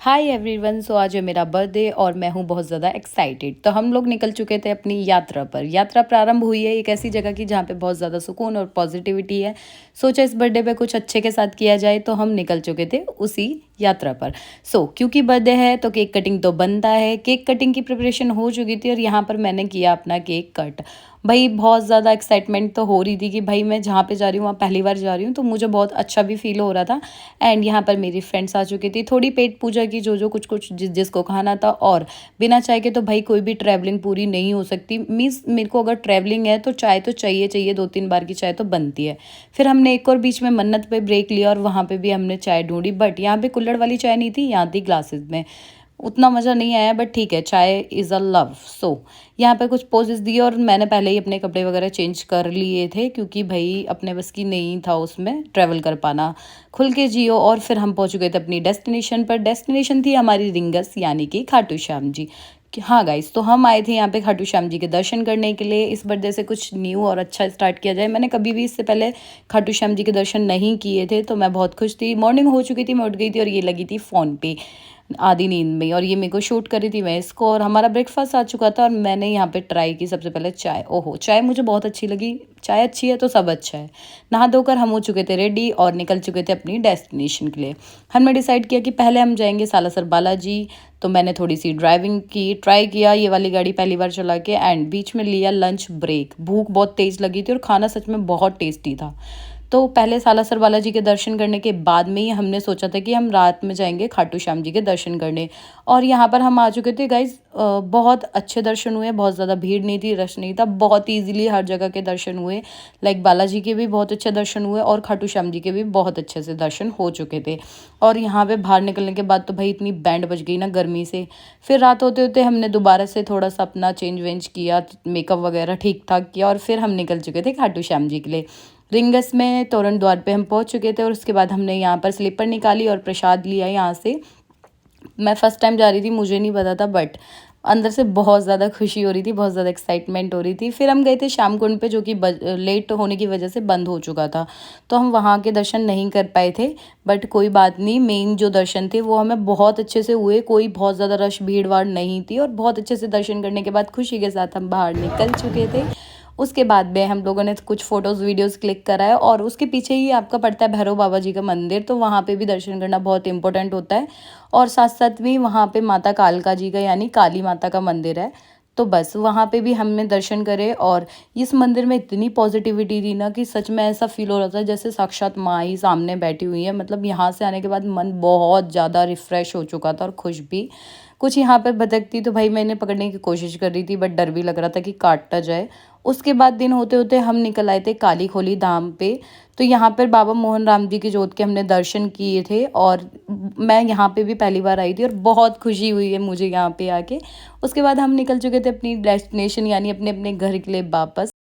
Hi everyone. सो आज है मेरा बर्थडे और मैं हूँ बहुत ज़्यादा एक्साइटेड। तो हम लोग निकल चुके थे अपनी यात्रा पर। यात्रा प्रारंभ हुई है एक ऐसी जगह की जहाँ पे बहुत ज़्यादा सुकून और पॉजिटिविटी है। सोचा इस बर्थडे पे कुछ अच्छे के साथ किया जाए, तो हम निकल चुके थे उसी यात्रा पर। क्योंकि बर्थडे है तो केक कटिंग तो बनता है। केक कटिंग की प्रिपरेशन हो चुकी थी और यहाँ पर मैंने किया अपना केक कट। भाई बहुत ज़्यादा एक्साइटमेंट तो हो रही थी कि भाई मैं जहाँ पे जा रही हूँ वहाँ पहली बार जा रही हूँ, तो मुझे बहुत अच्छा भी फील हो रहा था। एंड यहाँ पर मेरी फ्रेंड्स आ चुकी थी, थोड़ी पेट पूजा की, जो जो कुछ कुछ जिसको खाना था। और बिना चाय के तो भाई कोई भी ट्रैवलिंग पूरी नहीं हो सकती। मीन्स मेरे को अगर ट्रैवलिंग है तो चाय तो चाहिए चाहिए, 2-3 बार की चाय तो बनती है। फिर हमने एक और बीच में मन्नत पे ब्रेक लिया और वहाँ पे भी हमने चाय ढूंढी, बट यहाँ पे कुल्हड़ वाली चाय नहीं थी, यहाँ थी ग्लासेस में। उतना मज़ा नहीं आया, बट ठीक है, चाय इज़ अ लव। यहाँ पे कुछ पोजेस दिए और मैंने पहले ही अपने कपड़े वगैरह चेंज कर लिए थे, क्योंकि भाई अपने बस की नहीं था उसमें ट्रैवल कर पाना। खुल के जियो। और फिर हम पहुंच गए थे अपनी डेस्टिनेशन पर। डेस्टिनेशन थी हमारी रिंगस, यानी कि खाटू श्याम जी। हाँ गाइस, तो हम आए थे यहाँ पे खाटू श्याम जी के दर्शन करने के लिए। इस बर्थडे से कुछ न्यू और अच्छा स्टार्ट किया जाए। मैंने कभी भी इससे पहले खाटू श्याम जी के दर्शन नहीं किए थे, तो मैं बहुत खुश थी। मॉर्निंग हो चुकी थी, मैं उठ गई थी और ये लगी थी फ़ोन पे आधी नींद में, और ये मेरे को शूट करी थी मैं इसको। और हमारा ब्रेकफास्ट आ चुका था और मैंने यहाँ पे ट्राई की सबसे पहले चाय। ओहो, चाय मुझे बहुत अच्छी लगी। चाय अच्छी है तो सब अच्छा है। नहा धोकर हम हो चुके थे रेडी और निकल चुके थे अपनी डेस्टिनेशन के लिए। हमने डिसाइड किया कि पहले हम जाएंगे सालासर बालाजी। तो मैंने थोड़ी सी ड्राइविंग की, ट्राई किया ये वाली गाड़ी पहली बार चला के, एंड बीच में लिया लंच ब्रेक। भूख बहुत तेज़ लगी थी और खाना सच में बहुत टेस्टी था। तो पहले सालासर बालाजी के दर्शन करने के बाद में ही हमने सोचा था कि हम रात में जाएंगे खाटू श्याम जी के दर्शन करने। और यहाँ पर हम आ चुके थे गाइज। बहुत अच्छे दर्शन हुए, बहुत ज़्यादा भीड़ नहीं थी, रश नहीं था, बहुत इजीली हर जगह के दर्शन हुए। लाइक बालाजी के भी बहुत अच्छे दर्शन हुए और खाटू श्याम जी के भी बहुत अच्छे से दर्शन हो चुके थे। और यहाँ पे बाहर निकलने के बाद तो भाई इतनी बैंड बज गई ना गर्मी से। फिर रात होते होते हमने दोबारा से थोड़ा सा अपना चेंज वेंज किया, मेकअप वगैरह ठीक ठाक किया और फिर हम निकल चुके थे खाटू श्याम जी के लिए। रिंगस में तोरण द्वार पे हम पहुंच चुके थे और उसके बाद हमने यहाँ पर स्लीपर निकाली और प्रसाद लिया यहाँ से। मैं फर्स्ट टाइम जा रही थी, मुझे नहीं पता था, बट अंदर से बहुत ज़्यादा खुशी हो रही थी, बहुत ज़्यादा एक्साइटमेंट हो रही थी। फिर हम गए थे श्याम कुंड पे, जो कि लेट होने की वजह से बंद हो चुका था, तो हम वहाँ के दर्शन नहीं कर पाए थे। बट कोई बात नहीं, मेन जो दर्शन थे वो हमें बहुत अच्छे से हुए। कोई बहुत ज़्यादा रश भीड़ भाड़ नहीं थी और बहुत अच्छे से दर्शन करने के बाद खुशी के साथ हम बाहर निकल चुके थे। उसके बाद में हम लोगों ने कुछ फ़ोटोज़ वीडियोज़ क्लिक कराए और उसके पीछे ही आपका पड़ता है भैरव बाबा जी का मंदिर, तो वहाँ पे भी दर्शन करना बहुत इंपॉर्टेंट होता है। और साथ साथ भी वहाँ पे माता कालका जी का, यानी काली माता का मंदिर है। तो बस वहाँ पे भी हमने दर्शन करे और इस मंदिर में इतनी पॉजिटिविटी थी ना कि सच में ऐसा फील हो रहा था जैसे साक्षात माँ ही सामने बैठी हुई है। मतलब यहाँ से आने के बाद मन बहुत ज़्यादा रिफ़्रेश हो चुका था और खुश भी। कुछ यहाँ पर बतख थी, तो भाई मैंने पकड़ने की कोशिश कर रही थी, बट डर भी लग रहा था कि काट ना जाए। उसके बाद दिन होते होते हम निकल आए थे काली खोली धाम पे। तो यहाँ पर बाबा मोहन राम जी की जोत के हमने दर्शन किए थे और मैं यहाँ पे भी पहली बार आई थी और बहुत खुशी हुई है मुझे यहाँ पे आके। उसके बाद हम निकल चुके थे अपनी डेस्टिनेशन, यानी अपने अपने घर के लिए वापस।